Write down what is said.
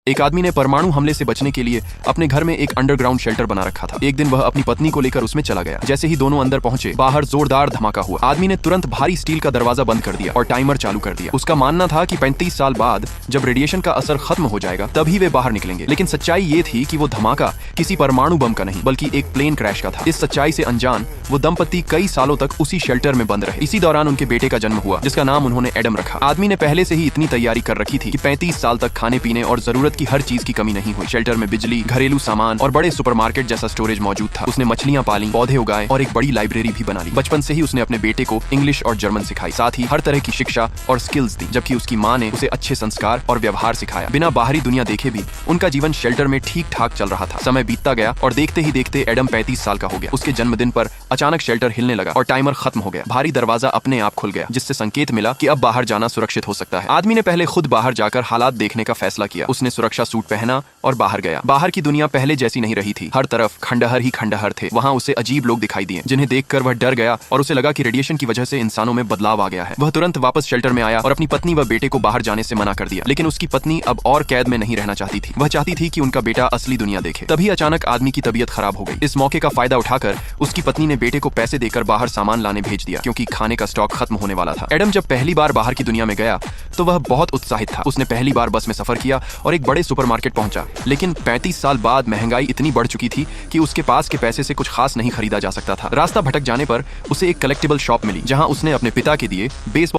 एक आदमी ने परमाणु हमले से बचने के लिए अपने घर में एक अंडरग्राउंड शेल्टर बना रखा था। एक दिन वह अपनी पत्नी को लेकर उसमें चला गया। जैसे ही दोनों अंदर पहुंचे, बाहर जोरदार धमाका हुआ। आदमी ने तुरंत भारी स्टील का दरवाजा बंद कर दिया और टाइमर चालू कर दिया। उसका मानना था कि 35 साल बाद जब रेडिएशन का असर खत्म हो जाएगा तभी वे बाहर निकलेंगे। लेकिन सच्चाई ये थी कि वो धमाका किसी परमाणु बम का नहीं बल्कि एक प्लेन क्रैश का था। इस सच्चाई से अनजान वो दंपति कई सालों तक उसी शेल्टर में बंद रहे। इसी दौरान उनके बेटे का जन्म हुआ, जिसका नाम उन्होंने एडम रखा। आदमी ने पहले से ही इतनी तैयारी कर रखी थी कि 35 साल तक खाने पीने और जरूरत की हर चीज की कमी नहीं हुई। शेल्टर में बिजली, घरेलू सामान और बड़े सुपरमार्केट जैसा स्टोरेज मौजूद था। उसने मछलियां पाली, पौधे उगाए और एक बड़ी लाइब्रेरी भी बना ली। बचपन से ही उसने अपने बेटे को इंग्लिश और जर्मन सिखाई, साथ ही हर तरह की शिक्षा और स्किल्स दी, जबकि उसकी माँ ने उसे अच्छे संस्कार और व्यवहार सिखाया। बिना बाहरी दुनिया देखे भी उनका जीवन शेल्टर में ठीक ठाक चल रहा था। समय बीतता गया और देखते ही देखते एडम 35 साल का हो गया। उसके जन्मदिन पर अचानक शेल्टर हिलने लगा और टाइमर खत्म हो गया। भारी दरवाजा अपने आप खुल गया, जिससे संकेत मिला कि अब बाहर जाना सुरक्षित हो सकता है। आदमी ने पहले खुद बाहर जाकर हालात देखने का फैसला किया। उसने सुरक्षा सूट पहना और बाहर गया। बाहर की दुनिया पहले जैसी नहीं रही थी। हर तरफ खंडहर ही खंडहर थे। वहाँ उसे अजीब लोग दिखाई दिए, जिन्हें देखकर वह डर गया और उसे लगा कि रेडिएशन की वजह से इंसानों में बदलाव आ गया है। वह तुरंत वापस शेल्टर में आया और अपनी पत्नी व बेटे को बाहर जाने से मना कर दिया। लेकिन उसकी पत्नी अब और कैद में नहीं रहना चाहती थी। वह चाहती थी कि उनका बेटा असली दुनिया देखे। तभी अचानक आदमी की तबीयत खराब हो गई। इस मौके का फायदा उठाकर उसकी पत्नी ने बेटे को पैसे देकर बाहर सामान लाने भेज दिया, क्योंकि खाने का स्टॉक खत्म होने वाला था। एडम जब पहली बार बाहर की दुनिया में गया तो वह बहुत उत्साहित था। उसने पहली बार बस में सफर किया और एक बड़े सुपरमार्केट पहुंचा। लेकिन 35 साल बाद महंगाई इतनी बढ़ चुकी थी कि उसके पास के पैसे से कुछ खास नहीं खरीदा जा सकता था। रास्ता भटक जाने पर उसे एक कलेक्टिबल शॉप मिली, जहां उसने अपने पिता के दिए बेसबॉल